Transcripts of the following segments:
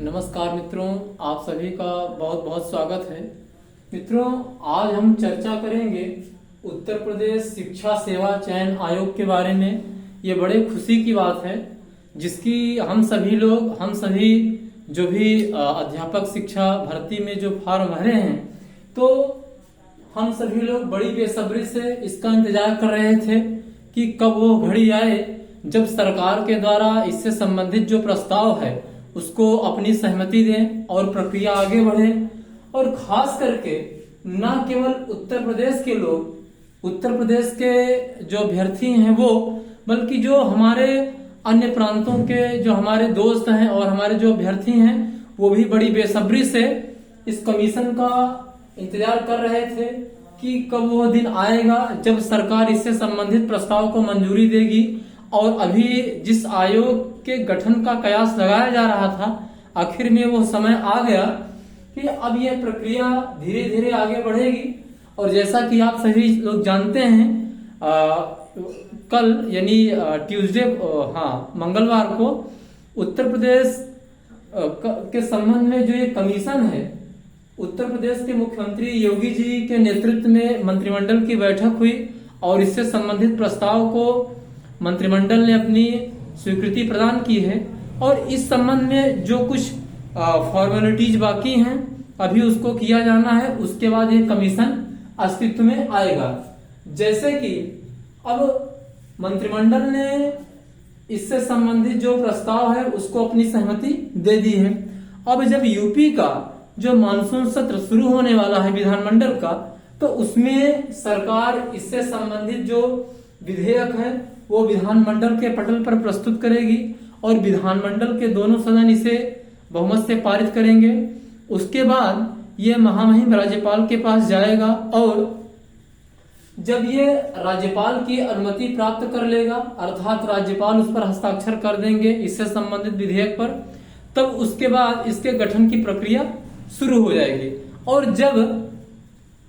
नमस्कार मित्रों, आप सभी का बहुत बहुत स्वागत है। मित्रों, आज हम चर्चा करेंगे उत्तर प्रदेश शिक्षा सेवा चयन आयोग के बारे में। ये बड़े खुशी की बात है जिसकी हम सभी जो भी अध्यापक शिक्षा भर्ती में जो फॉर्म भरे हैं, तो हम सभी लोग बड़ी बेसब्री से इसका इंतजार कर रहे थे कि कब वो घड़ी आए जब सरकार के द्वारा इससे संबंधित जो प्रस्ताव है उसको अपनी सहमति दें और प्रक्रिया आगे बढ़े। और खास करके न केवल उत्तर प्रदेश के लोग, उत्तर प्रदेश के जो अभ्यर्थी हैं वो, बल्कि जो हमारे अन्य प्रांतों के जो हमारे दोस्त हैं और हमारे जो अभ्यर्थी हैं वो भी बड़ी बेसब्री से इस कमीशन का इंतजार कर रहे थे कि कब वो दिन आएगा जब सरकार इससे संबंधित प्रस्ताव को मंजूरी देगी। और अभी जिस आयोग के गठन का कयास लगाया जा रहा था, आखिर में वो समय आ गया कि अब ये प्रक्रिया धीरे धीरे आगे बढ़ेगी। और जैसा कि आप सभी लोग जानते हैं, कल यानी ट्यूसडे मंगलवार को उत्तर प्रदेश के संबंध में जो ये कमीशन है, उत्तर प्रदेश के मुख्यमंत्री योगी जी के नेतृत्व में मंत्रिमंडल की बैठक हुई और इससे संबंधित प्रस्ताव को मंत्रिमंडल ने अपनी स्वीकृति प्रदान की है। और इस संबंध में जो कुछ फॉर्मेलिटीज बाकी हैं अभी उसको किया जाना है, उसके बाद ये कमीशन अस्तित्व में आएगा। जैसे कि अब मंत्रिमंडल ने इससे संबंधित जो प्रस्ताव है उसको अपनी सहमति दे दी है। अब जब यूपी का जो मानसून सत्र शुरू होने वाला है विधानमंडल का, तो उसमें सरकार इससे संबंधित जो विधेयक है वो विधानमंडल के पटल पर प्रस्तुत करेगी और विधानमंडल के दोनों सदन इसे बहुमत से पारित करेंगे। उसके बाद ये महामहिम राज्यपाल के पास जाएगा और जब ये राज्यपाल की अनुमति प्राप्त कर लेगा, अर्थात राज्यपाल उस पर हस्ताक्षर कर देंगे इससे संबंधित विधेयक पर, तब उसके बाद इसके गठन की प्रक्रिया शुरू हो जाएगी। और जब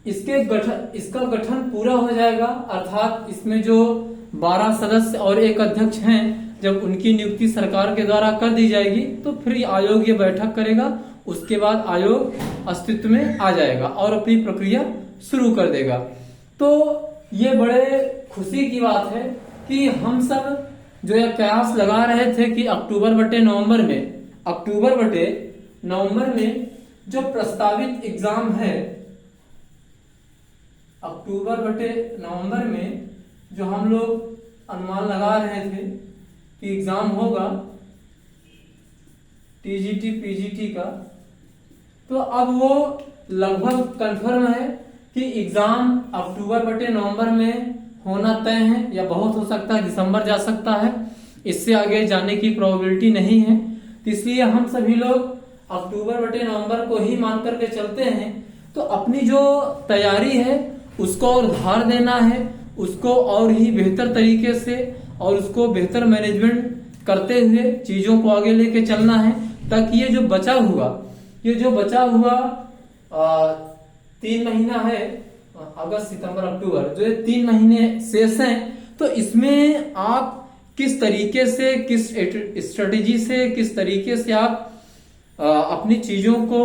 इसका गठन पूरा हो जाएगा, अर्थात इसमें जो 12 सदस्य और एक अध्यक्ष हैं, जब उनकी नियुक्ति सरकार के द्वारा कर दी जाएगी तो फिर आयोग ये बैठक करेगा। उसके बाद आयोग अस्तित्व में आ जाएगा और अपनी प्रक्रिया शुरू कर देगा। तो ये बड़े खुशी की बात है कि हम सब जो ये कयास लगा रहे थे कि अक्टूबर बटे नवंबर में जो प्रस्तावित एग्जाम है, अक्टूबर बटे नवंबर में जो हम लोग अनुमान लगा रहे थे कि एग्जाम होगा टीजीटी पीजीटी का, तो अब वो लगभग कंफर्म है कि एग्जाम अक्टूबर बटे नवंबर में होना तय है, या बहुत हो सकता है दिसंबर जा सकता है, इससे आगे जाने की प्रोबेबिलिटी नहीं है। तो इसलिए हम सभी लोग अक्टूबर बटे नवंबर को ही मान करके चलते हैं। तो अपनी जो तैयारी है उसको और धार देना है, उसको और ही बेहतर तरीके से और उसको बेहतर मैनेजमेंट करते हुए चीजों को आगे लेके चलना है, ताकि ये जो बचा हुआ 3 महीना है, अगस्त सितंबर अक्टूबर, जो ये 3 महीने शेष हैं, तो इसमें आप किस तरीके से, किस स्ट्रेटेजी से, किस तरीके से आप अपनी चीजों को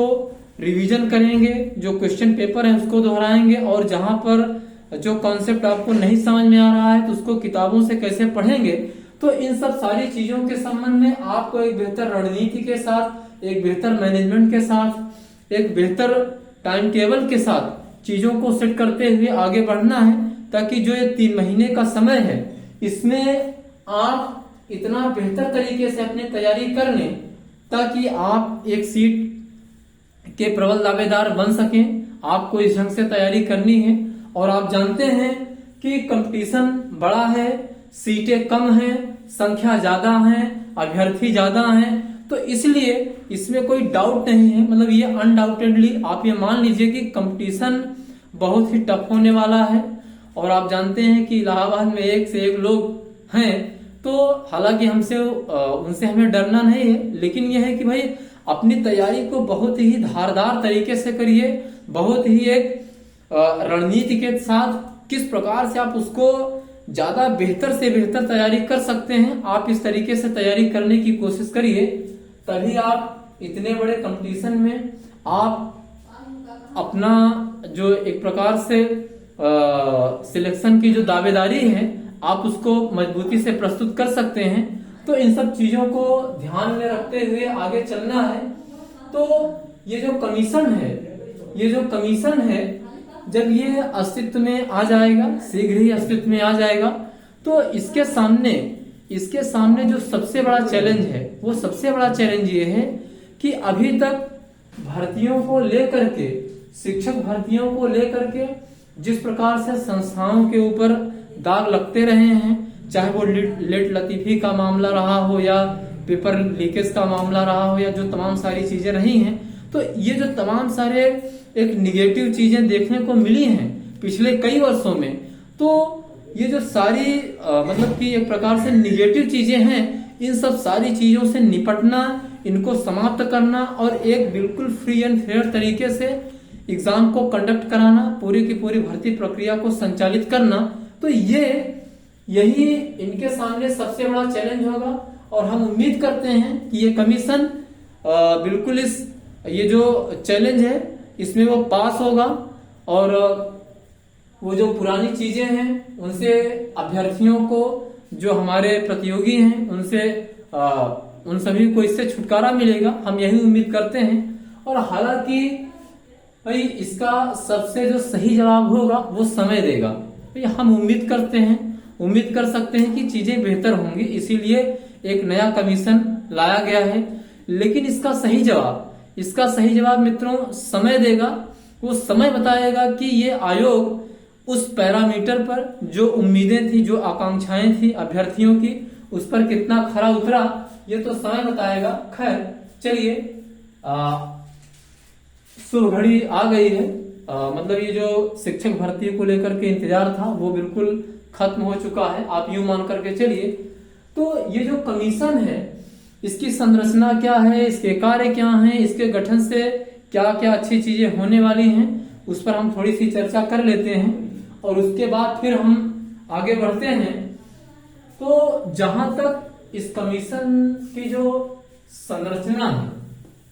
रिवीजन करेंगे, जो क्वेश्चन पेपर है उसको दोहराएंगे, और जहां पर जो कॉन्सेप्ट आपको नहीं समझ में आ रहा है तो उसको किताबों से कैसे पढ़ेंगे। तो इन सब सारी चीजों के संबंध में आपको एक बेहतर रणनीति के साथ, एक बेहतर मैनेजमेंट के साथ, एक बेहतर टाइम टेबल के साथ चीजों को सेट करते हुए आगे बढ़ना है, ताकि जो ये 3 महीने का समय है इसमें आप इतना बेहतर तरीके से अपनी तैयारी कर लें ताकि आप एक सीट के प्रबल दावेदार बन सकें। आपको इस ढंग से तैयारी करनी है। और आप जानते हैं कि कंपटीशन बड़ा है, सीटें कम हैं, संख्या ज्यादा है, अभ्यर्थी ज्यादा हैं, तो इसलिए इसमें कोई डाउट नहीं है, मतलब ये अनडाउटेडली आप ये मान लीजिए कि कंपटीशन बहुत ही टफ होने वाला है। और आप जानते हैं कि इलाहाबाद में एक से एक लोग हैं, तो हालांकि उनसे हमें डरना नहीं है, लेकिन यह है कि भाई अपनी तैयारी को बहुत ही धारदार तरीके से करिए, बहुत ही एक रणनीति के साथ किस प्रकार से आप उसको ज्यादा बेहतर से बेहतर तैयारी कर सकते हैं, आप इस तरीके से तैयारी करने की कोशिश करिए, तभी आप इतने बड़े कंपटीशन में आप अपना जो एक प्रकार से सिलेक्शन की जो दावेदारी है आप उसको मजबूती से प्रस्तुत कर सकते हैं। तो इन सब चीजों को ध्यान में रखते हुए आगे चलना है। तो ये जो कमीशन है जब ये अस्तित्व में आ जाएगा, शीघ्र ही अस्तित्व में आ जाएगा, तो इसके सामने जो सबसे बड़ा चैलेंज है वो सबसे बड़ा चैलेंज ये है कि अभी तक भर्तियों को लेकर के, शिक्षक भर्तियों को लेकर के जिस प्रकार से संस्थाओं के ऊपर दाग लगते रहे हैं, चाहे वो लेट लतीफी का मामला रहा हो या पेपर लीकेज का मामला रहा हो या जो तमाम सारी चीजें रही हैं, तो ये जो तमाम सारे एक निगेटिव चीजें देखने को मिली हैं पिछले कई वर्षों में, तो ये जो सारी मतलब कि एक प्रकार से निगेटिव चीजें हैं, इन सब सारी चीजों से निपटना, इनको समाप्त करना और एक बिल्कुल फ्री एंड फेयर तरीके से एग्जाम को कंडक्ट कराना, पूरी की पूरी भर्ती प्रक्रिया को संचालित करना, तो यही इनके सामने सबसे बड़ा चैलेंज होगा। और हम उम्मीद करते हैं कि ये कमीशन बिल्कुल ये जो चैलेंज है इसमें वो पास होगा और वो जो पुरानी चीजें हैं उनसे अभ्यर्थियों को, जो हमारे प्रतियोगी हैं, उनसे उन सभी को इससे छुटकारा मिलेगा, हम यही उम्मीद करते हैं। और हालांकि भाई इसका सबसे जो सही जवाब होगा वो समय देगा। भाई हम उम्मीद कर सकते हैं कि चीजें बेहतर होंगी, इसीलिए एक नया कमीशन लाया गया है। लेकिन इसका सही जवाब मित्रों समय देगा। वो समय बताएगा कि ये आयोग उस पैरामीटर पर जो उम्मीदें थी, जो आकांक्षाएं थी अभ्यर्थियों की, उस पर कितना खरा उतरा, ये तो समय बताएगा। खैर चलिए, शुभ घड़ी आ गई है। मतलब ये जो शिक्षक भर्ती को लेकर के इंतजार था वो बिल्कुल खत्म हो चुका है, आप यूं मान करके चलिए। तो ये जो कमीशन है इसकी संरचना क्या है, इसके कार्य क्या हैं, इसके गठन से क्या क्या अच्छी चीजें होने वाली हैं, उस पर हम थोड़ी सी चर्चा कर लेते हैं और उसके बाद फिर हम आगे बढ़ते हैं। तो जहां तक इस कमीशन की जो संरचना है,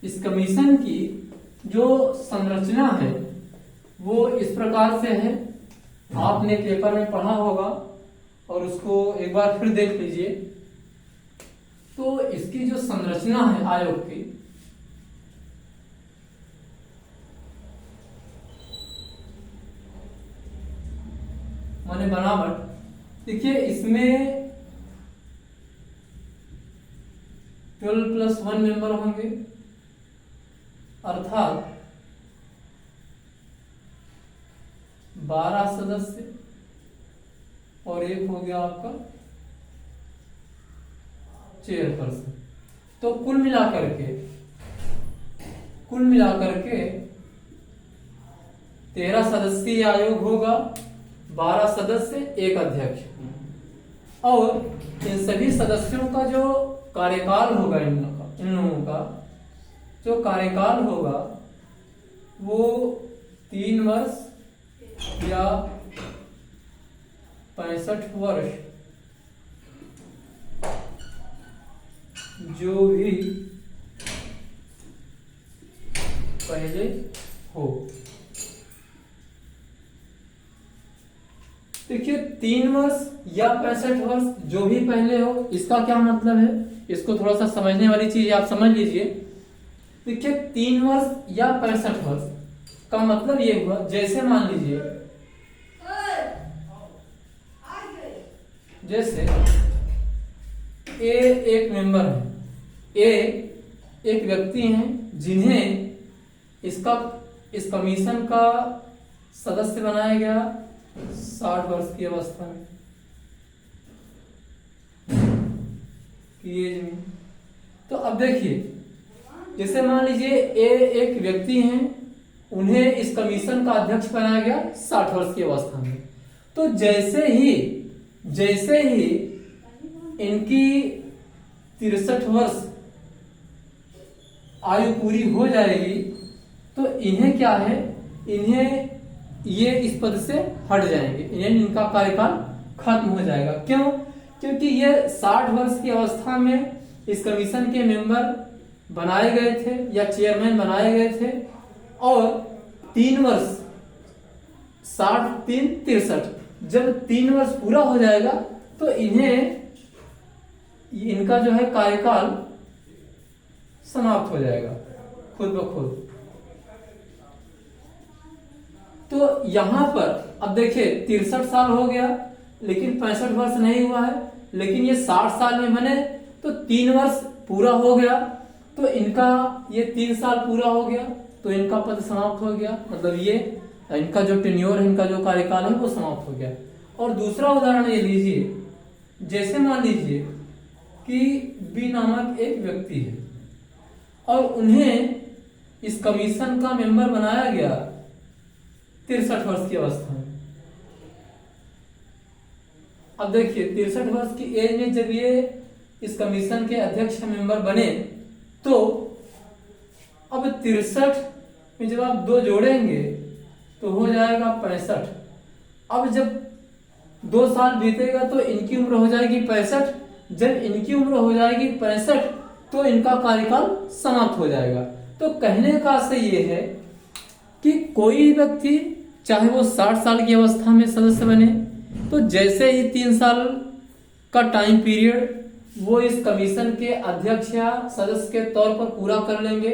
इस कमीशन की जो संरचना है वो इस प्रकार से है, आपने पेपर में पढ़ा होगा और उसको एक बार फिर देख लीजिए। तो इसकी जो संरचना है आयोग की, माने बनावट, देखिए इसमें 12+1 मेंबर होंगे, अर्थात 12 सदस्य और एक हो गया आपका चेयरपर्सन। तो कुल मिलाकर के 13 सदस्यीय आयोग होगा, 12 सदस्य, एक अध्यक्ष। और इन सभी सदस्यों का जो कार्यकाल होगा, इन लोगों का जो कार्यकाल होगा वो 3 वर्ष या 65 वर्ष, जो भी पहले हो। देखिए 3 वर्ष या 65 वर्ष जो भी पहले हो, इसका क्या मतलब है, इसको थोड़ा सा समझने वाली चीज आप समझ लीजिए। देखिए 3 वर्ष या 65 वर्ष का मतलब ये हुआ, जैसे मान लीजिए जैसे ए एक मेंबर है, ए एक व्यक्ति हैं जिन्हें इस कमीशन का सदस्य बनाया गया 60 वर्ष की अवस्था में की एज में। तो अब देखिए, जैसे मान लीजिए ए एक व्यक्ति हैं, उन्हें इस कमीशन का अध्यक्ष बनाया गया 60 वर्ष की अवस्था में। तो जैसे ही इनकी 63 वर्ष आयु पूरी हो जाएगी तो इन्हें क्या है, इन्हें ये इस पद से हट जाएंगे, इन्हें इनका कार्यकाल खत्म हो जाएगा। क्यों? क्योंकि ये 60 वर्ष की अवस्था में इस कमीशन के मेंबर बनाए गए थे या चेयरमैन बनाए गए थे, और 3 वर्ष 60 3 63, जब 3 वर्ष पूरा हो जाएगा तो इनका जो है कार्यकाल समाप्त हो जाएगा खुद ब खुद। तो यहां पर अब देखिए 63 साल हो गया लेकिन 65 वर्ष नहीं हुआ है, लेकिन ये 60 साल में बने तो 3 वर्ष पूरा हो गया, तो इनका ये 3 साल पूरा हो गया तो इनका पद समाप्त हो गया, मतलब ये इनका जो टेन्योर है, इनका जो कार्यकाल है वो समाप्त हो गया। और दूसरा उदाहरण ये लीजिए, जैसे मान लीजिए कि बी नामक एक व्यक्ति है और उन्हें इस कमीशन का मेंबर बनाया गया 63 वर्ष की अवस्था में। अब देखिए 63 वर्ष की एज में जब ये इस कमीशन के अध्यक्ष मेंबर बने तो अब 63 में जब आप 2 जोड़ेंगे तो हो जाएगा 65। अब जब 2 साल बीतेगा तो इनकी उम्र हो जाएगी 65, जब इनकी उम्र हो जाएगी 65 तो इनका कार्यकाल समाप्त हो जाएगा। तो कहने का आशय ये है कि कोई व्यक्ति चाहे वो 60 साल की अवस्था में सदस्य बने तो जैसे ही 3 साल का टाइम पीरियड वो इस कमीशन के अध्यक्ष या सदस्य के तौर पर पूरा कर लेंगे,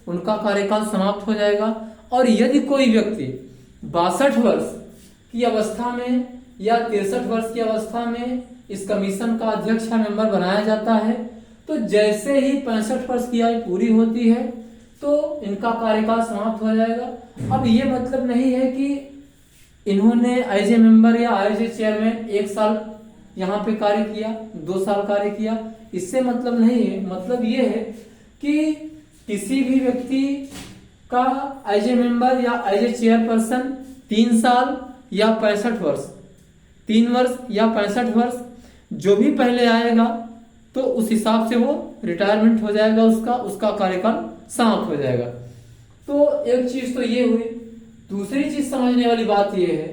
उनका कार्यकाल समाप्त हो जाएगा। और यदि कोई व्यक्ति 62 वर्ष की अवस्था में या 63 वर्ष की अवस्था में इस कमीशन का अध्यक्ष या मेंबर बनाया जाता है तो जैसे ही 65 वर्ष की आयु पूरी होती है तो इनका कार्यकाल समाप्त हो जाएगा। अब ये मतलब नहीं है कि इन्होंने एज ए मेंबर या एज ए चेयरमैन 1 साल यहाँ पे कार्य किया, 2 साल कार्य किया, इससे मतलब नहीं है। मतलब ये है कि किसी भी व्यक्ति का एज ए मेंबर या एज ए चेयरपर्सन 3 साल या 65 वर्ष, 3 वर्ष या 65 वर्ष जो भी पहले आएगा तो उस हिसाब से वो रिटायरमेंट हो जाएगा, उसका कार्यकाल समाप्त हो जाएगा। तो एक चीज तो ये हुई। दूसरी चीज समझने वाली बात ये है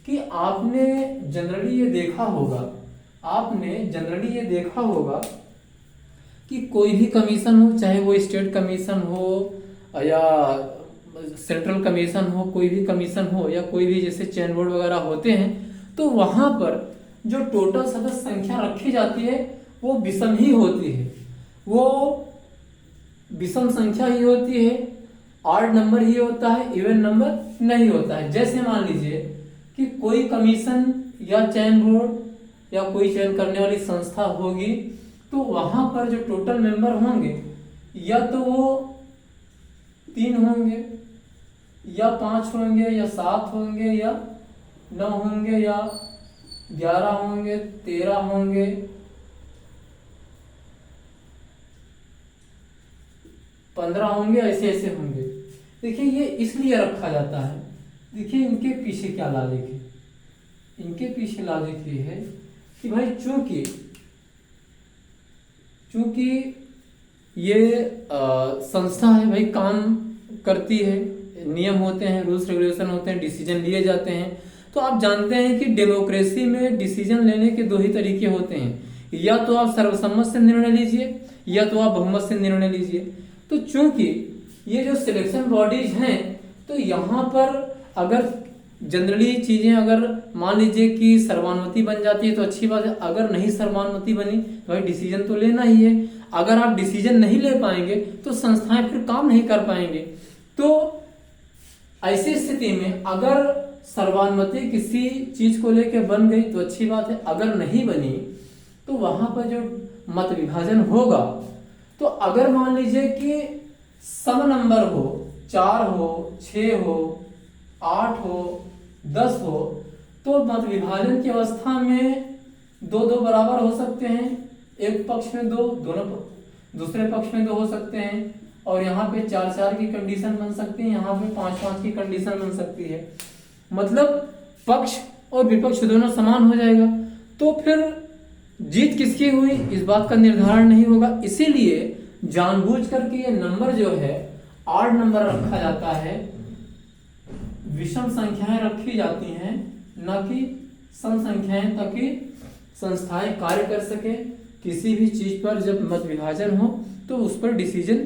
कि आपने जनरली ये देखा होगा कि कोई भी कमीशन हो, चाहे वो स्टेट कमीशन हो या सेंट्रल कमीशन हो, कोई भी कमीशन हो या कोई भी जैसे चेन बोर्ड वगैरह होते हैं, तो वहां पर जो टोटल सदस्य संख्या रखी जाती है वो विषम ही होती है, वो विषम संख्या ही होती है, ऑड नंबर ही होता है, इवन नंबर नहीं होता है। जैसे मान लीजिए कि कोई कमीशन या चयन बोर्ड या कोई चयन करने वाली संस्था होगी तो वहां पर जो टोटल मेंबर होंगे या तो वो 3 होंगे या 5 होंगे या 7 होंगे या 9 होंगे या 11 होंगे, 13 होंगे, 15 होंगे, ऐसे ऐसे होंगे। देखिए ये इसलिए रखा जाता है, देखिए इनके पीछे क्या लॉजिक है। इनके पीछे लॉजिक ये है कि भाई चूंकि ये संस्था है भाई, काम करती है, नियम होते हैं, रूल्स रेगुलेशन होते हैं, डिसीजन लिए जाते हैं। तो आप जानते हैं कि डेमोक्रेसी में डिसीजन लेने के 2 ही तरीके होते हैं, या तो आप सर्वसम्मत से निर्णय लीजिए या तो आप बहुमत से निर्णय लीजिए। तो चूंकि ये जो सिलेक्शन बॉडीज हैं तो यहाँ पर अगर जनरली चीजें अगर मान लीजिए कि सर्वानुमति बन जाती है तो अच्छी बात है, अगर नहीं सर्वानुमति बनी तो भाई डिसीजन तो लेना ही है। अगर आप डिसीजन नहीं ले पाएंगे तो संस्थाएं फिर काम नहीं कर पाएंगे। तो ऐसी स्थिति में अगर सर्वानुमति किसी चीज को लेकर बन गई तो अच्छी बात है, अगर नहीं बनी तो वहां पर जो मत विभाजन होगा, तो अगर मान लीजिए कि सम नंबर हो, 4 हो, 6 हो, 8 हो, 10 हो, तो मत विभाजन की अवस्था में 2-2 बराबर हो सकते हैं, एक पक्ष में 2, दोनों दूसरे पक्ष में 2 हो सकते हैं, और यहाँ पे 4-4 की कंडीशन बन सकती है, यहाँ पे 5-5 की कंडीशन बन सकती है। मतलब पक्ष और विपक्ष दोनों समान हो जाएगा। तो फिर जीत किसकी हुई इस बात का निर्धारण नहीं होगा। इसीलिए जानबूझ करके ये नंबर जो है ऑड नंबर रखा जाता है, विषम संख्याएं रखी जाती हैं, न कि सम संख्याएं, ताकि संस्थाएं कार्य कर सके। किसी भी चीज पर जब मत विभाजन हो तो उस पर डिसीजन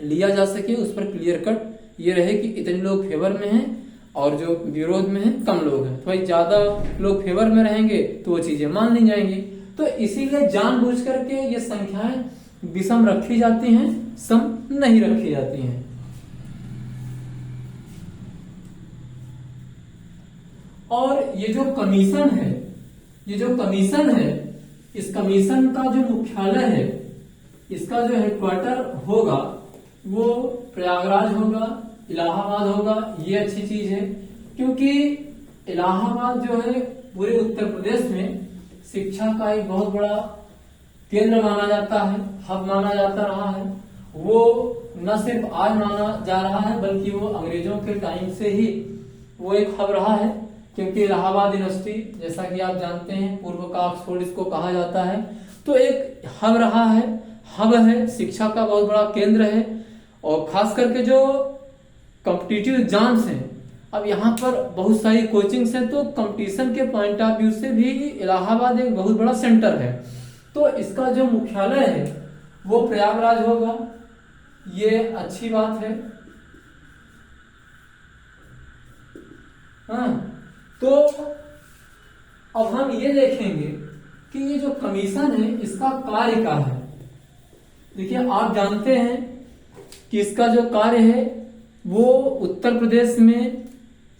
लिया जा सके, उस पर क्लियर कट ये रहे कि इतने लोग फेवर में हैं और जो विरोध में हैं कम लोग हैं। तो भाई ज्यादा लोग फेवर में रहेंगे तो वो चीजें मान ली जाएंगी। तो इसीलिए जानबूझ करके ये संख्याएं विषम रखी जाती हैं, सम नहीं रखी जाती हैं। और ये जो कमीशन है, इस कमीशन का जो मुख्यालय है, इसका जो हेडक्वार्टर होगा वो प्रयागराज होगा, इलाहाबाद होगा। ये अच्छी चीज है क्योंकि इलाहाबाद जो है पूरे उत्तर प्रदेश में शिक्षा का एक बहुत बड़ा केंद्र माना जाता है, हब माना जाता रहा है। वो न सिर्फ आज माना जा रहा है बल्कि वो अंग्रेजों के टाइम से ही वो एक हब रहा है, क्योंकि इलाहाबाद यूनिवर्सिटी जैसा कि आप जानते हैं पूर्व का ऑक्सफोर्ड इसको कहा जाता है। तो एक हब रहा है, हब है, शिक्षा का बहुत बड़ा केंद्र है। और खास करके जो कॉम्पिटिटिव एग्जाम्स हैं, अब यहाँ पर बहुत सारी कोचिंग्स हैं, तो कंपटीशन के पॉइंट ऑफ व्यू से भी इलाहाबाद एक बहुत बड़ा सेंटर है। तो इसका जो मुख्यालय है वो प्रयागराज होगा, ये अच्छी बात है। हाँ, तो अब हम ये देखेंगे कि ये जो कमीशन है इसका कार्य क्या है। देखिए, आप जानते हैं कि इसका जो कार्य है वो उत्तर प्रदेश में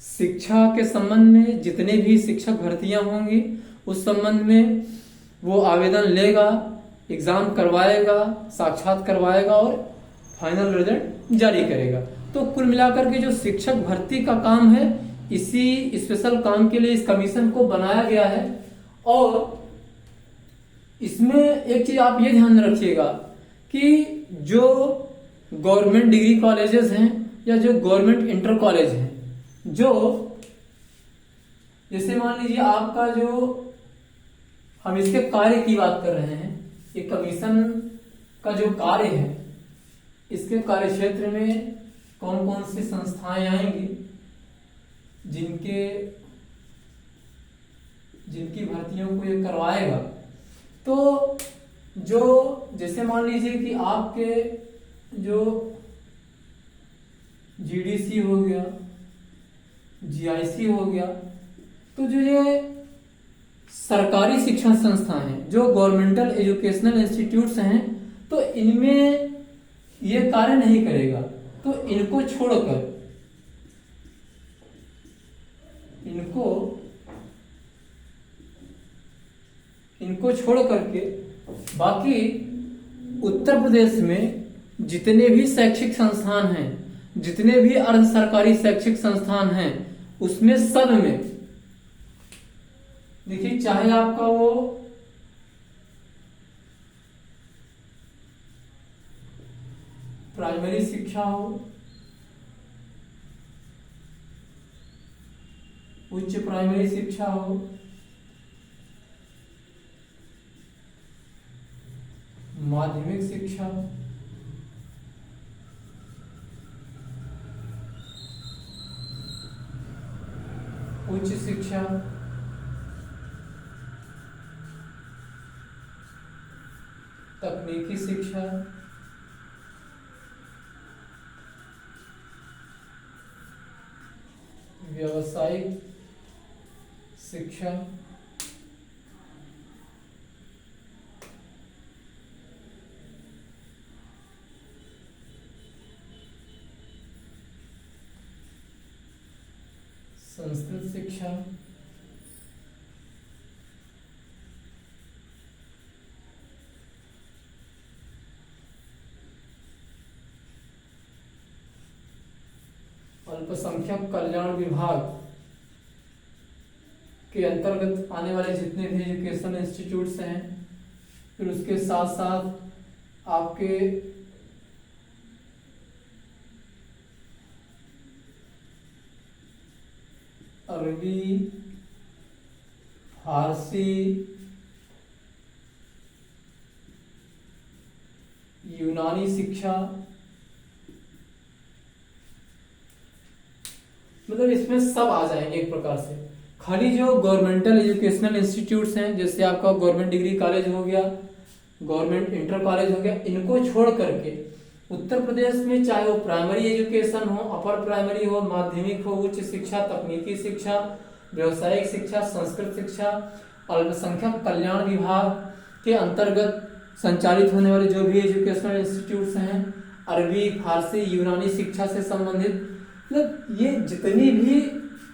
शिक्षा के संबंध में जितने भी शिक्षक भर्तियां होंगी उस संबंध में वो आवेदन लेगा, एग्जाम करवाएगा, साक्षात करवाएगा और फाइनल रिजल्ट जारी करेगा। तो कुल मिलाकर के जो शिक्षक भर्ती का काम है, इसी स्पेशल काम के लिए इस कमीशन को बनाया गया है। और इसमें एक चीज आप ये ध्यान रखिएगा कि जो गवर्नमेंट डिग्री कॉलेजेस हैं या जो गवर्नमेंट इंटर कॉलेज हैं, जो जैसे मान लीजिए आपका जो हम इसके कार्य की बात कर रहे हैं, ये कमीशन का जो कार्य है इसके कार्य क्षेत्र में कौन कौन सी संस्थाएं आएंगी जिनकी भर्तियों को ये करवाएगा। तो जो जैसे मान लीजिए कि आपके जो जीडीसी हो गया, जीआईसी हो गया, तो जो ये सरकारी शिक्षण संस्थान हैं, जो गवर्नमेंटल एजुकेशनल इंस्टीट्यूट्स हैं, तो इनमें ये कार्य नहीं करेगा। तो इनको छोड़कर करके बाकी उत्तर प्रदेश में जितने भी शैक्षिक संस्थान हैं, जितने भी अर्ध सरकारी शैक्षिक संस्थान हैं, उसमें सब में देखिए, चाहे आपका वो प्राइमरी शिक्षा हो, उच्च प्राइमरी शिक्षा हो, माध्यमिक शिक्षा, उच्च शिक्षा, तकनीकी शिक्षा, व्यावसायिक शिक्षा, संस्कृत शिक्षा, अल्पसंख्यक कल्याण विभाग के अंतर्गत आने वाले जितने भी एजुकेशन इंस्टीट्यूट्स हैं, फिर उसके साथ साथ आपके अरबी, फारसी, यूनानी शिक्षा, मतलब इसमें सब आ जाएंगे एक प्रकार से। खाली जो गवर्नमेंटल एजुकेशनल इंस्टीट्यूट्स हैं, जैसे आपका गवर्नमेंट डिग्री कॉलेज हो गया, गवर्नमेंट इंटर कॉलेज हो गया, इनको छोड़ करके उत्तर प्रदेश में चाहे वो प्राइमरी एजुकेशन हो, अपर प्राइमरी हो, माध्यमिक हो, उच्च शिक्षा, तकनीकी शिक्षा, व्यवसायिक शिक्षा, संस्कृत शिक्षा, अल्पसंख्यक कल्याण विभाग के अंतर्गत संचालित होने वाले जो भी एजुकेशनल इंस्टीट्यूट्स हैं, अरबी, फारसी, यूनानी शिक्षा से संबंधित, मतलब ये जितनी भी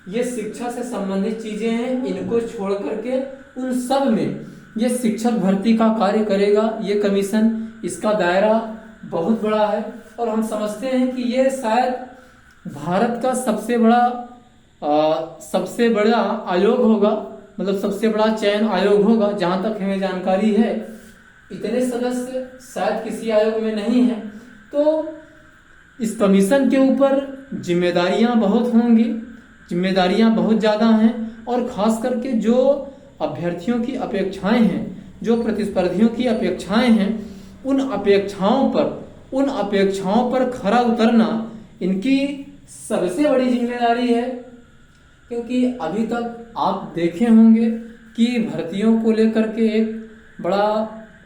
ये शिक्षा से संबंधित चीजें हैं, इनको छोड़ करके उन सब में ये शिक्षक भर्ती का कार्य करेगा ये कमीशन। इसका दायरा बहुत बड़ा है और हम समझते हैं कि ये शायद भारत का सबसे बड़ा आयोग होगा, मतलब सबसे बड़ा चयन आयोग होगा, जहां तक हमें जानकारी है। इतने सदस्य शायद किसी आयोग में नहीं है। तो इस कमीशन के ऊपर जिम्मेदारियां बहुत होंगी, जिम्मेदारियां बहुत ज्यादा हैं, और खास करके जो अभ्यर्थियों की अपेक्षाएं हैं, जो प्रतिस्पर्धियों की अपेक्षाएं हैं, उन अपेक्षाओं पर खरा उतरना इनकी सबसे बड़ी जिम्मेदारी है। क्योंकि अभी तक आप देखे होंगे कि भर्तियों को लेकर के एक बड़ा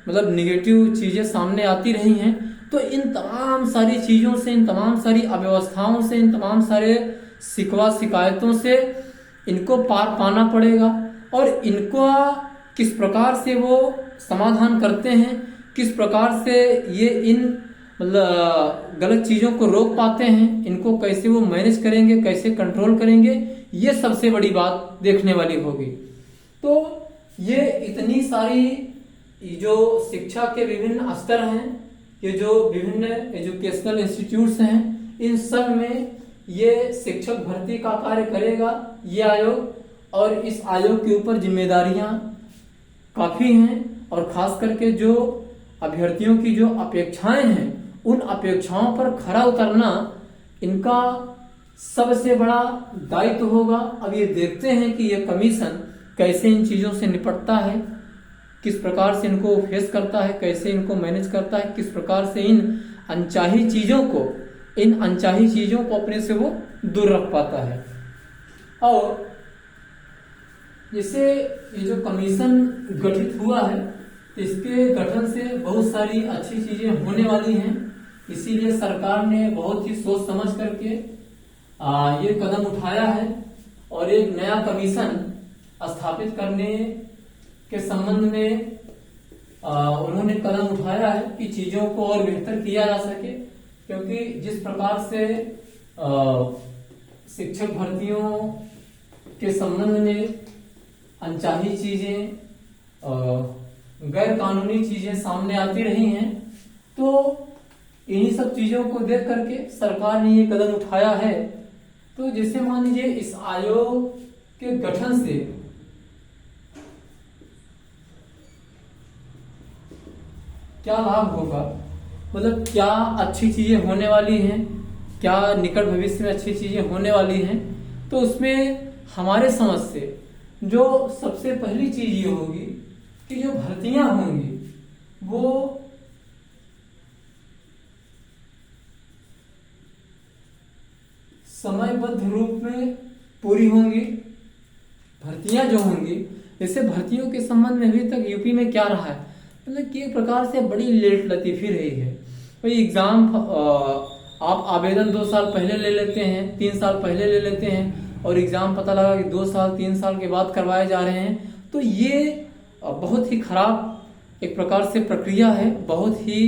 मतलब निगेटिव चीजें सामने आती रही हैं। तो इन तमाम सारी चीजों से, इन तमाम सारी अव्यवस्थाओं से, इन तमाम सारे शिकवा शिकायतों से इनको पार पाना पड़ेगा, और इनको किस प्रकार से वो समाधान करते हैं, किस प्रकार से ये इन मतलब गलत चीजों को रोक पाते हैं, इनको कैसे वो मैनेज करेंगे, कैसे कंट्रोल करेंगे, ये सबसे बड़ी बात देखने वाली होगी। तो ये इतनी सारी जो शिक्षा के विभिन्न स्तर हैं, ये जो विभिन्न एजुकेशनल इंस्टीट्यूट्स हैं, इन सब में ये शिक्षक भर्ती का कार्य करेगा ये आयोग। और इस आयोग के ऊपर जिम्मेदारियां काफी हैं, और खास करके जो अभ्यर्थियों की जो अपेक्षाएं हैं, उन अपेक्षाओं पर खरा उतरना इनका सबसे बड़ा दायित्व होगा। अब ये देखते हैं कि ये कमीशन कैसे इन चीजों से निपटता है, किस प्रकार से इनको फेस करता है, कैसे इनको मैनेज करता है, किस प्रकार से इन अनचाही चीजों को अपने से वो दूर रख पाता है। और जैसे ये जो कमीशन गठित हुआ है, इसके गठन से बहुत सारी अच्छी चीजें होने वाली हैं। इसीलिए सरकार ने बहुत ही सोच समझ करके ये कदम उठाया है, और एक नया कमीशन स्थापित करने के संबंध में उन्होंने कदम उठाया है कि चीजों को और बेहतर किया जा सके। क्योंकि जिस प्रकार से शिक्षक भर्तियों के संबंध में अनचाही चीजें, गैर कानूनी चीजें सामने आती रही हैं, तो इन्हीं सब चीजों को देख करके सरकार ने ये कदम उठाया है। तो जैसे मान लीजिए इस आयोग के गठन से क्या लाभ होगा, मतलब क्या अच्छी चीजें होने वाली हैं, क्या निकट भविष्य में अच्छी चीजें होने वाली हैं। तो उसमें हमारे समझ से जो सबसे पहली चीज ये होगी कि जो भर्तियां होंगी वो समयबद्ध रूप में पूरी होंगी। भर्तियां जो होंगी, जैसे भर्तियों के संबंध में अभी तक यूपी में क्या रहा है, मतलब कि एक प्रकार से बड़ी लेट लतीफी रही है। भाई एग्जाम आप आवेदन 2 साल पहले ले लेते हैं, 3 साल पहले ले लेते हैं, और एग्जाम पता लगा कि 2 साल 3 साल के बाद करवाए जा रहे हैं। तो ये बहुत ही खराब एक प्रकार से प्रक्रिया है, बहुत ही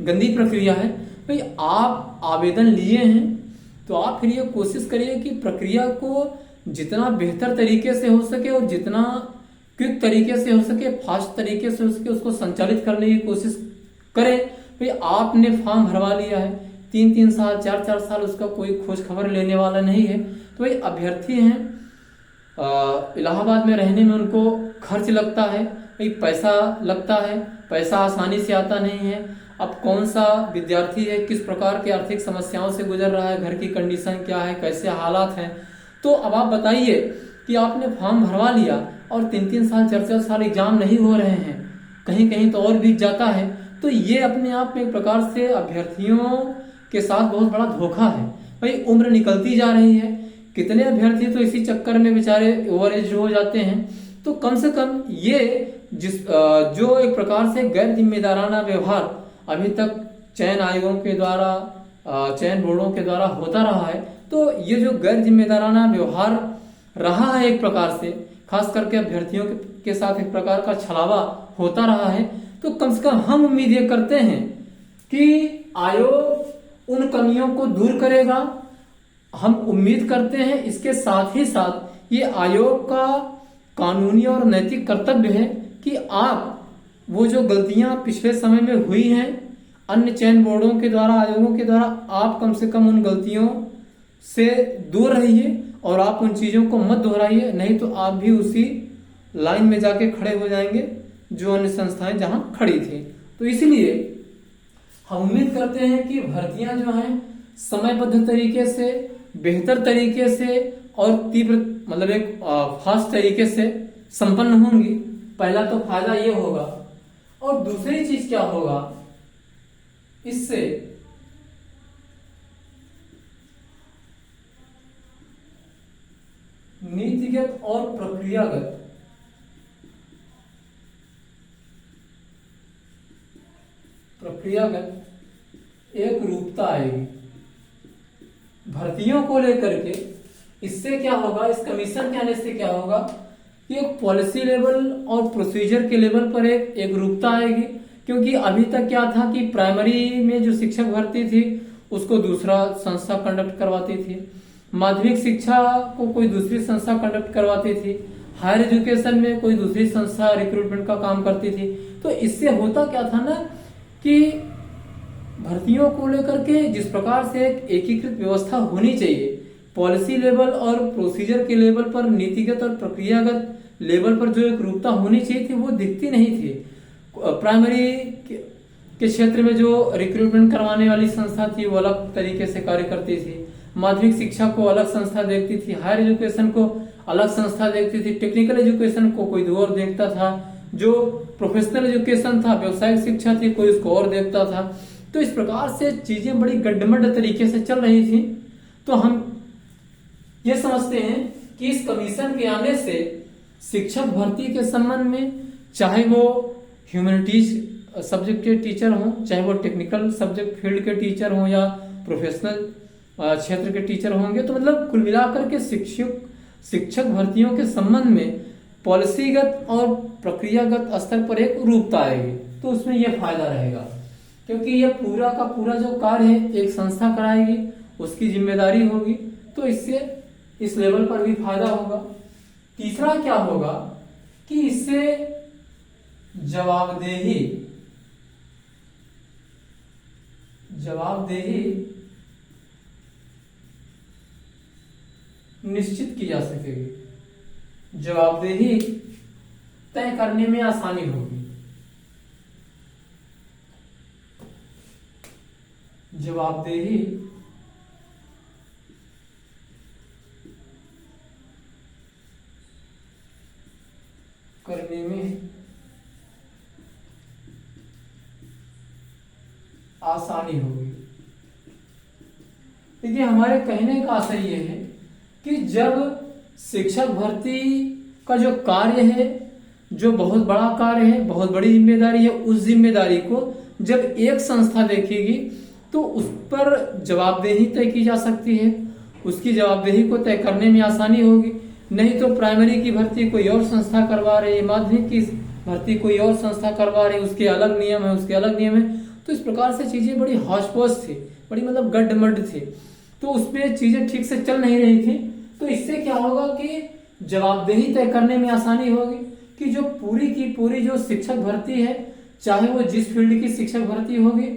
गंदी प्रक्रिया है। भाई आप आवेदन लिए हैं तो आप फिर ये कोशिश करिए कि प्रक्रिया को जितना बेहतर तरीके से हो सके और जितना क्विक तरीके से हो सके, फास्ट तरीके से हो सके, उसको संचालित करने की कोशिश करें। भाई आपने फॉर्म भरवा लिया है, 3-3 साल 4-4 साल उसका कोई खोज खबर लेने वाला नहीं है। तो भाई अभ्यर्थी हैं, इलाहाबाद में रहने में उनको खर्च लगता है, भाई पैसा लगता है, पैसा आसानी से आता नहीं है। अब कौन सा विद्यार्थी है, किस प्रकार के आर्थिक समस्याओं से गुजर रहा है, घर की कंडीशन क्या है, कैसे हालात हैं। तो अब आप बताइए कि आपने फॉर्म भरवा लिया और 3-3 साल 4-4 साल एग्जाम नहीं हो रहे हैं, कहीं कहीं तो और बीत जाता है। तो ये अपने आप में एक प्रकार से अभ्यर्थियों के साथ बहुत बड़ा धोखा है। भाई उम्र निकलती जा रही है, कितने अभ्यर्थी तो इसी चक्कर में बेचारे ओवर एज हो जाते हैं। तो कम से कम ये जो एक प्रकार से गैर जिम्मेदाराना व्यवहार अभी तक चयन आयोगों के द्वारा, चयन बोर्डों के द्वारा होता रहा है, तो ये जो गैर जिम्मेदाराना व्यवहार रहा है एक प्रकार से, खास करके अभ्यर्थियों के साथ एक प्रकार का छलावा होता रहा है, तो कम से कम हम उम्मीद ये करते हैं कि आयोग उन कमियों को दूर करेगा। हम उम्मीद करते हैं इसके साथ ही साथ ये आयोग का कानूनी और नैतिक कर्तव्य है कि आप वो जो गलतियां पिछले समय में हुई हैं अन्य चयन बोर्डों के द्वारा, आयोगों के द्वारा, आप कम से कम उन गलतियों से दूर रहिए और आप उन चीजों को मत दोहराइए, नहीं तो आप भी उसी लाइन में जाके खड़े हो जाएंगे जो अन्य संस्थाएं जहां खड़ी थी। तो इसलिए हम उम्मीद करते हैं कि भर्तियां जो हैं समयबद्ध तरीके से, बेहतर तरीके से और तीव्र मतलब एक फास्ट तरीके से संपन्न होंगी। पहला तो फायदा ये होगा। और दूसरी चीज क्या होगा, इससे नीतिगत और प्रक्रियागत एक रूपता आएगी भर्तियों को लेकर के। इससे क्या होगा, इस कमीशन के आने से क्या होगा कि एक पॉलिसी लेवल और प्रोसीजर के लेवल पर एक रूपता आएगी। क्योंकि अभी तक क्या था कि प्राइमरी में जो शिक्षक भर्ती थी उसको दूसरा संस्था कंडक्ट करवाती थी, माध्यमिक शिक्षा को कोई दूसरी संस्था कंडक्ट करवाती थी, हायर एजुकेशन में कोई दूसरी संस्था रिक्रूटमेंट का काम करती थी। तो इससे होता क्या था ना कि भर्तियों को लेकर के जिस प्रकार से एक एकीकृत व्यवस्था होनी चाहिए, पॉलिसी लेवल और प्रोसीजर के लेवल पर, नीतिगत और प्रक्रियागत लेवल पर जो एक रूपता होनी चाहिए थी वो दिखती नहीं थी। प्राइमरी के क्षेत्र में जो रिक्रूटमेंट करवाने वाली संस्था थी वो अलग तरीके से कार्य करती थी, माध्यमिक शिक्षा को अलग संस्था देखती थी, हायर एजुकेशन को अलग संस्था देखती थी, टेक्निकल एजुकेशन को कोई और देखता था, जो प्रोफेशनल एजुकेशन था, व्यवसायिक शिक्षा थी, कोई उसको और देखता था। तो इस प्रकार से चीजें बड़ी गड्ढमड्ढ तरीके से चल रही थी। तो हम ये समझते हैं कि इस कमीशन के आने से शिक्षक भर्ती के संबंध में, चाहे वो ह्यूमैनिटीज सब्जेक्ट के टीचर हों, चाहे वो टेक्निकल सब्जेक्ट फील्ड के टीचर हों या प्रोफेशनल क्षेत्र के टीचर होंगे, तो मतलब कुल मिलाकर के शिक्षक भर्तियों के संबंध में पॉलिसीगत और प्रक्रियागत स्तर पर एक रूपता आएगी। तो उसमें यह फायदा रहेगा क्योंकि यह पूरा का पूरा जो कार्य है एक संस्था कराएगी, उसकी जिम्मेदारी होगी, तो इससे इस लेवल पर भी फायदा होगा। तीसरा क्या होगा कि इससे जवाबदेही निश्चित की जा सकेगी, जवाबदेही तय करने में आसानी होगी, जवाबदेही करने में आसानी होगी। देखिए, हमारे कहने का आशय ये है कि जब शिक्षक भर्ती का जो कार्य है, जो बहुत बड़ा कार्य है, बहुत बड़ी जिम्मेदारी है, उस जिम्मेदारी को जब एक संस्था देखेगी तो उस पर जवाबदेही तय की जा सकती है, उसकी जवाबदेही को तय करने में आसानी होगी। नहीं तो प्राइमरी की भर्ती कोई और संस्था करवा रही है, माध्यमिक की भर्ती कोई और संस्था करवा रही है, उसके अलग नियम है, उसके अलग नियम है। तो इस प्रकार से चीजें बड़ी हौच-पौच थी, बड़ी मतलब गड्ढ-मड्ढ थी, तो उसमें चीजें ठीक से चल नहीं रही थी। तो इससे क्या होगा कि जवाबदेही तय करने में आसानी होगी कि जो पूरी की पूरी जो शिक्षक भर्ती है, चाहे वो जिस फील्ड की शिक्षक भर्ती होगी,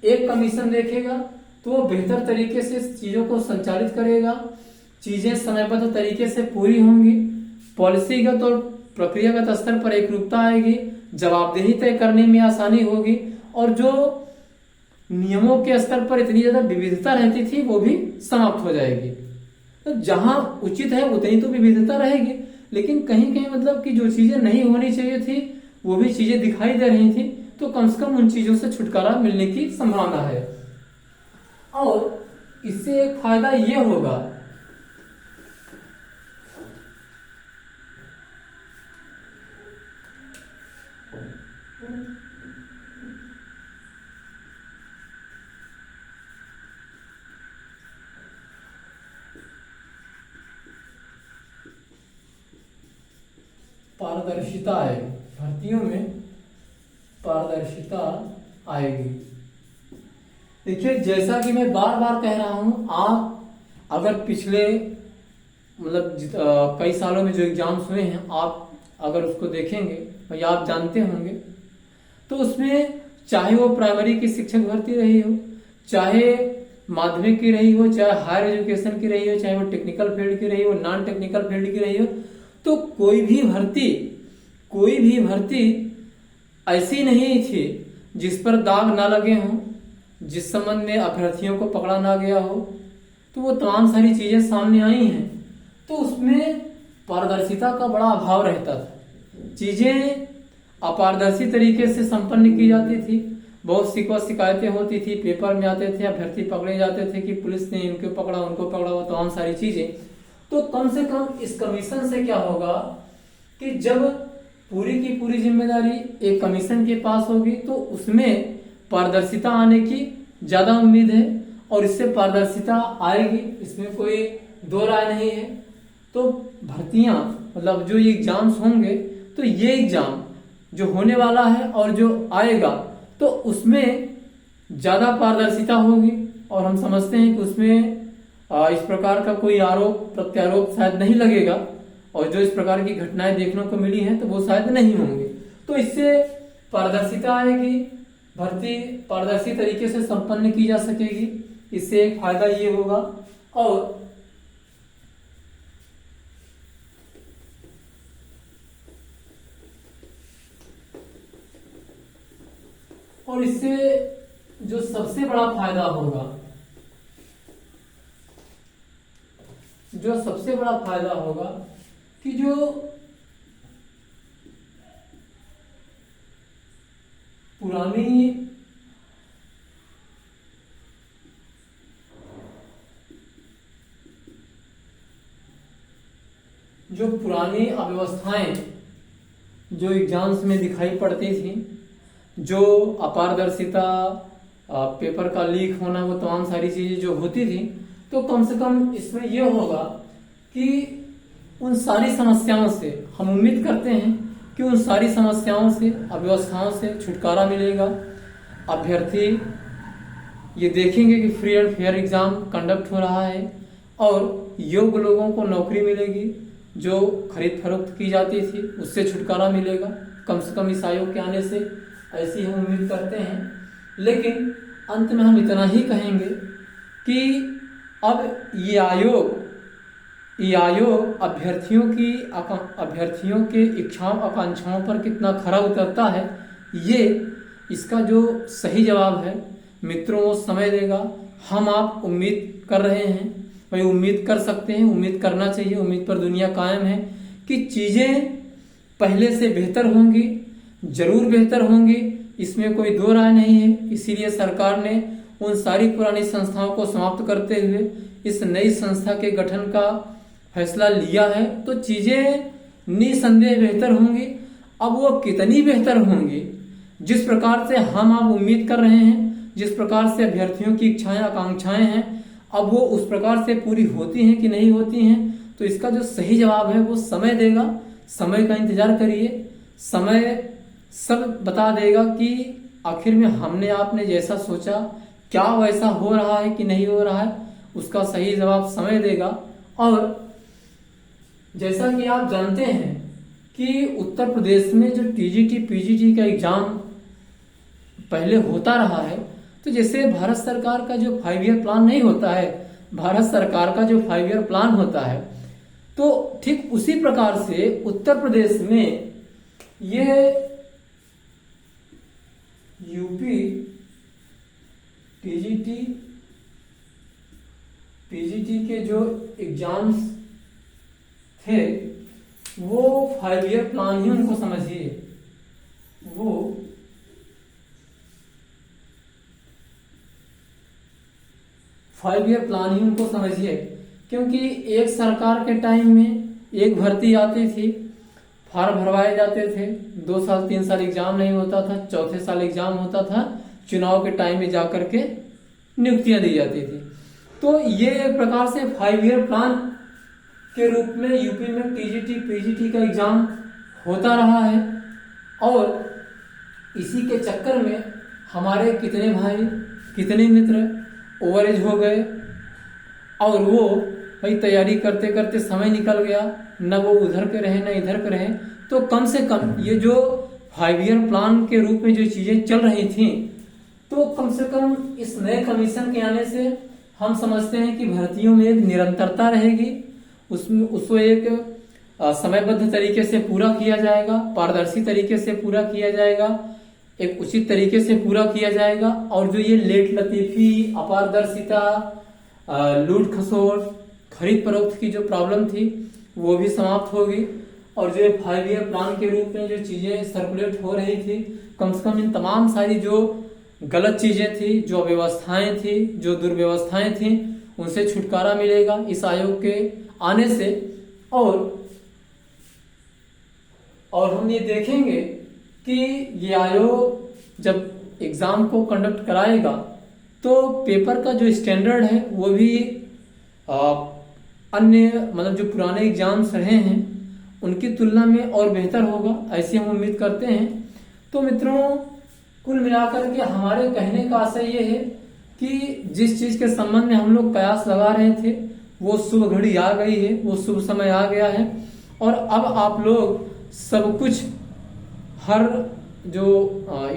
एक कमीशन देखेगा तो वो बेहतर तरीके से चीजों को संचालित करेगा, चीजें समयबद्ध तरीके से पूरी होंगी, पॉलिसीगत और प्रक्रियागत स्तर पर एक रूपता आएगी, जवाबदेही तय करने में आसानी होगी और जो नियमों के स्तर पर इतनी ज्यादा विविधता रहती थी वो भी समाप्त हो जाएगी। तो जहां उचित है उतनी तो विविधता रहेगी, लेकिन कहीं कहीं मतलब कि जो चीजें नहीं होनी चाहिए थी वो भी चीजें दिखाई दे रही थी, तो कम से कम उन चीजों से छुटकारा मिलने की संभावना है। और इससे एक फायदा ये होगा पारदर्शिता आएगी, भर्तियों में पारदर्शिता आएगी। देखिए जैसा कि मैं बार बार कह रहा हूं, आप अगर पिछले कई सालों में जो एग्जाम्स हुए हैं, आप अगर उसको देखेंगे या आप जानते होंगे, तो उसमें चाहे वो प्राइमरी की शिक्षक भर्ती रही हो, चाहे माध्यमिक की रही हो, चाहे हायर एजुकेशन की रही हो, चाहे वो टेक्निकल फील्ड की रही हो, नॉन टेक्निकल फील्ड की रही हो, तो कोई भी भर्ती ऐसी नहीं थी जिस पर दाग ना लगे हों, जिस संबंध में अभ्यर्थियों को पकड़ा ना गया हो। तो वो तमाम सारी चीजें सामने आई हैं, तो उसमें पारदर्शिता का बड़ा अभाव रहता था। चीजें अपारदर्शी तरीके से संपन्न की जाती थी, बहुत शिकायतें होती थी, पेपर में आते थे, अभ्यर्थी पकड़े जाते थे कि पुलिस ने इनको पकड़ा, उनको पकड़ा, वो तमाम सारी चीजें। तो कम से कम इस कमीशन से क्या होगा कि जब पूरी की पूरी जिम्मेदारी एक कमीशन के पास होगी, तो उसमें पारदर्शिता आने की ज्यादा उम्मीद है, और इससे पारदर्शिता आएगी, इसमें कोई दो राय नहीं है। तो भर्तियां जो ये एग्जाम्स होंगे, तो ये एग्जाम जो होने वाला है और जो आएगा, तो उसमें ज्यादा पारदर्शिता होगी, और हम समझते हैं कि उसमें इस प्रकार का कोई आरोप प्रत्यारोप शायद नहीं लगेगा, और जो इस प्रकार की घटनाएं देखने को मिली हैं तो वो शायद नहीं होंगे। तो इससे पारदर्शिता आएगी, भर्ती पारदर्शी तरीके से संपन्न की जा सकेगी। इससे एक फायदा ये होगा, और इससे जो सबसे बड़ा फायदा होगा, कि जो पुरानी अव्यवस्थाएं जो एग्जाम्स में दिखाई पड़ती थी, जो अपारदर्शिता, पेपर का लीक होना, वो तमाम सारी चीजें जो होती थी, तो कम से कम इसमें यह होगा कि उन सारी समस्याओं से हम उम्मीद करते हैं कि उन सारी समस्याओं से, अव्यवस्थाओं से छुटकारा मिलेगा। अभ्यर्थी ये देखेंगे कि free and fair exam conduct हो रहा है, और योग्य लोगों को नौकरी मिलेगी, जो खरीद फरोख्त की जाती थी उससे छुटकारा मिलेगा, कम से कम इस आयोग के आने से, ऐसी हम उम्मीद करते हैं। लेकिन अंत में हम इतना ही कहेंगे कि अब ये आयोग अभ्यर्थियों के इच्छाओं आकांक्षाओं पर कितना खरा उतरता है, ये इसका जो सही जवाब है मित्रों वो समय देगा। हम आप उम्मीद कर रहे हैं, भाई उम्मीद कर सकते हैं, उम्मीद करना चाहिए, उम्मीद पर दुनिया कायम है कि चीजें पहले से बेहतर होंगी, जरूर बेहतर होंगी, इसमें कोई दो राय नहीं है। इसीलिए सरकार ने उन सारी पुरानी संस्थाओं को समाप्त करते हुए इस नई संस्था के गठन का फैसला लिया है। तो चीजें निसंदेह बेहतर होंगी। अब वो कितनी बेहतर होंगी, जिस प्रकार से हम आप उम्मीद कर रहे हैं, जिस प्रकार से अभ्यर्थियों की इच्छाएं आकांक्षाएं हैं, अब वो उस प्रकार से पूरी होती हैं कि नहीं होती हैं, तो इसका जो सही जवाब है वो समय देगा। समय का इंतजार करिए, समय सब बता देगा कि आखिर में हमने आपने जैसा सोचा क्या वैसा हो रहा है कि नहीं हो रहा है, उसका सही जवाब समय देगा। और जैसा कि आप जानते हैं कि उत्तर प्रदेश में जो टीजीटी पीजीटी का एग्जाम पहले होता रहा है, तो जैसे भारत सरकार का जो 5 ईयर प्लान नहीं होता है, भारत सरकार का जो 5 ईयर प्लान होता है, तो ठीक उसी प्रकार से उत्तर प्रदेश में ये यूपी टीजीटी पीजीटी के जो एग्जाम्स थे वो 5 ईयर प्लान ही उनको समझिए, वो 5 ईयर प्लान ही उनको समझिए। क्योंकि एक सरकार के टाइम में एक भर्ती आती थी, फॉर्म भरवाए जाते थे, 2 साल 3 साल एग्जाम नहीं होता था, चौथे साल एग्जाम होता था, चुनाव के टाइम में जाकर के नियुक्तियां दी जाती थी। तो ये एक प्रकार से 5 ईयर प्लान के रूप में यूपी में टीजीटी पीजीटी का एग्जाम होता रहा है। और इसी के चक्कर में हमारे कितने भाई, कितने मित्र ओवरेज हो गए, और वो भाई तैयारी करते करते समय निकल गया, न वो उधर के रहे न इधर के रहे। तो कम से कम ये जो 5 ईयर प्लान के रूप में जो चीजें चल रही थी, तो कम से कम इस नए कमीशन के आने से हम समझते हैं कि भर्तियों में एक निरंतरता रहेगी, उसमें उसको एक समयबद्ध तरीके से पूरा किया जाएगा, पारदर्शी तरीके से पूरा किया जाएगा, एक उचित तरीके से पूरा किया जाएगा। और जो ये लेट लतीफी, अपारदर्शिता, लूट खसोट, खरीद फरोख्त की जो प्रॉब्लम थी वो भी समाप्त होगी। और जो 5 ईयर प्लान के रूप में जो चीजें सर्कुलेट हो रही थी, कम से कम इन तमाम सारी जो गलत चीजें थी, जो अव्यवस्थाएं थी, जो दुर्व्यवस्थाएं थी, उनसे छुटकारा मिलेगा इस आयोग के आने से। और हम ये देखेंगे कि ये आयोग जब एग्जाम को कंडक्ट कराएगा तो पेपर का जो स्टैंडर्ड है वो भी अन्य मतलब जो पुराने एग्जाम्स रहे हैं उनकी तुलना में और बेहतर होगा, ऐसी हम उम्मीद करते हैं। तो मित्रों, कुल मिलाकर के हमारे कहने का आशय ये है कि जिस चीज के संबंध में हम लोग कयास लगा रहे थे वो शुभ घड़ी आ गई है, वो शुभ समय आ गया है। और अब आप लोग सब कुछ, हर जो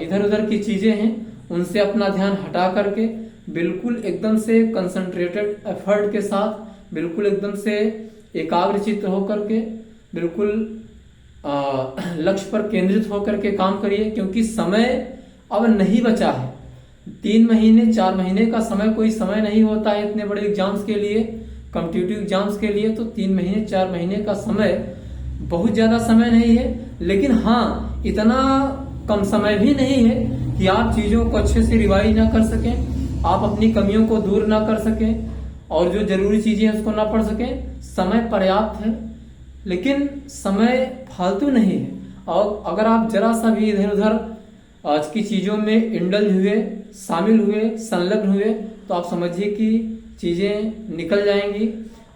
इधर उधर की चीजें हैं उनसे अपना ध्यान हटा करके बिल्कुल एकदम से कंसंट्रेटेड एफर्ट के साथ, बिल्कुल एकदम से एकाग्रचित्त होकर के, बिल्कुल लक्ष्य पर केंद्रित होकर के काम करिए, क्योंकि समय अब नहीं बचा है। 3 महीने 4 महीने का समय कोई समय नहीं होता है इतने बड़े एग्जाम्स के लिए, कॉम्पिटिटिव एग्जाम्स के लिए। तो 3 महीने 4 महीने का समय बहुत ज्यादा समय नहीं है, लेकिन हाँ इतना कम समय भी नहीं है कि आप चीजों को अच्छे से रिवाइज ना कर सकें, आप अपनी कमियों को दूर ना कर सकें, और जो जरूरी चीजें हैं उसको ना पढ़ सकें। समय पर्याप्त है, लेकिन समय फालतू नहीं है। और अगर आप जरा सा भी इधर उधर आज की चीजों में इंडल्ज हुए, शामिल हुए, संलग्न हुए, तो आप समझिए कि चीजें निकल जाएंगी।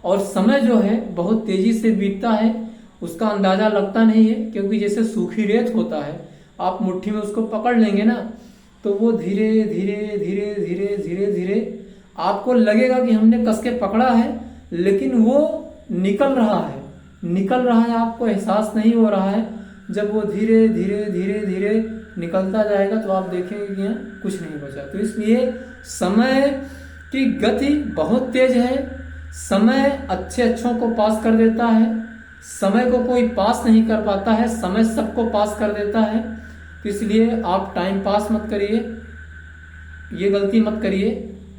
और समय जो है बहुत तेजी से बीतता है, उसका अंदाजा लगता नहीं है, क्योंकि जैसे सूखी रेत होता है, आप मुट्ठी में उसको पकड़ लेंगे ना तो वो धीरे धीरे धीरे धीरे धीरे धीरे आपको लगेगा कि हमने कस के पकड़ा है, लेकिन वो निकल रहा है, आपको एहसास नहीं हो रहा है। जब वो धीरे धीरे धीरे धीरे निकलता जाएगा तो आप देखेंगे कि यहाँ कुछ नहीं बचा। तो इसलिए समय की गति बहुत तेज है, समय अच्छे अच्छों को पास कर देता है, समय को कोई पास नहीं कर पाता है, समय सबको पास कर देता है। तो इसलिए आप टाइम पास मत करिए, ये गलती मत करिए,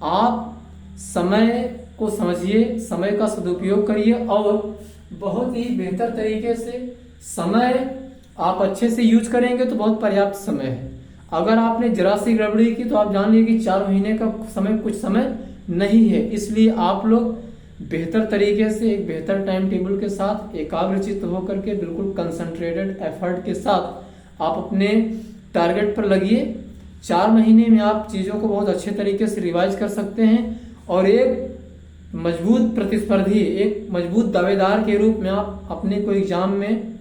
आप समय को समझिए, समय का सदुपयोग करिए, और बहुत ही बेहतर तरीके से समय आप अच्छे से यूज करेंगे तो बहुत पर्याप्त समय है। अगर आपने जरा सी गड़बड़ी की तो आप जान लीजिए कि 4 महीने का समय कुछ समय नहीं है। इसलिए आप लोग बेहतर तरीके से, एक बेहतर टाइम टेबल के साथ, एकाग्रचित्त होकर के, बिल्कुल कंसंट्रेटेड एफर्ट के साथ आप अपने टारगेट पर लगिए। 4 महीने में आप चीजों को बहुत अच्छे तरीके से रिवाइज कर सकते हैं, और एक मजबूत प्रतिस्पर्धी, एक मजबूत दावेदार के रूप में आप अपने को एग्जाम में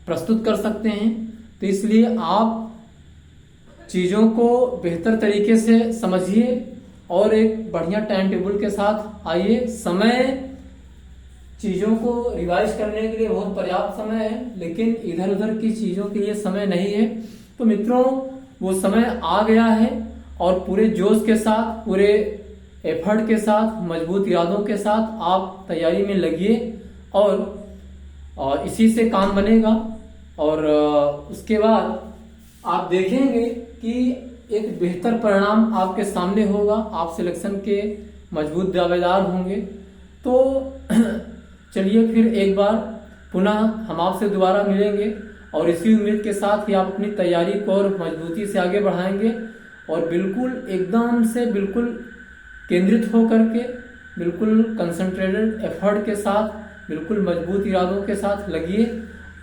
प्रस्तुत कर सकते हैं। तो इसलिए आप चीजों को बेहतर तरीके से समझिए और एक बढ़िया टाइम टेबल के साथ आइए। समय चीजों को रिवाइज करने के लिए बहुत पर्याप्त समय है, लेकिन इधर उधर की चीजों के लिए समय नहीं है। तो मित्रों, वो समय आ गया है, और पूरे जोश के साथ, पूरे एफर्ट के साथ, मजबूत इरादों के साथ आप तैयारी में लगिए, और इसी से काम बनेगा। और उसके बाद आप देखेंगे कि एक बेहतर परिणाम आपके सामने होगा, आप सिलेक्शन के मजबूत दावेदार होंगे। तो चलिए फिर एक बार पुनः हम आपसे दोबारा मिलेंगे, और इसी उम्मीद के साथ ही आप अपनी तैयारी को और मजबूती से आगे बढ़ाएंगे, और बिल्कुल एकदम से बिल्कुल केंद्रित होकर के, बिल्कुल कंसंट्रेटेड एफर्ट के साथ, बिल्कुल मजबूत इरादों के साथ लगिए,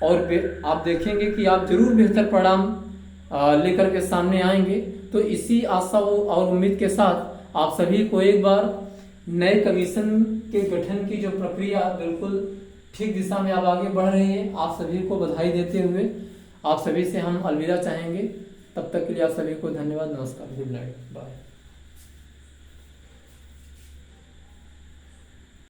और आप देखेंगे कि आप जरूर बेहतर परिणाम लेकर के सामने आएंगे। तो इसी आशा और उम्मीद के साथ आप सभी को एक बार नए कमीशन के गठन की जो प्रक्रिया बिल्कुल ठीक दिशा में आप आगे बढ़ रही हैं। आप सभी को बधाई देते हुए आप सभी से हम अलविदा चाहेंगे। तब तक के लिए आप सभी को धन्यवाद, नमस्कार, गुड नाइट, बाय।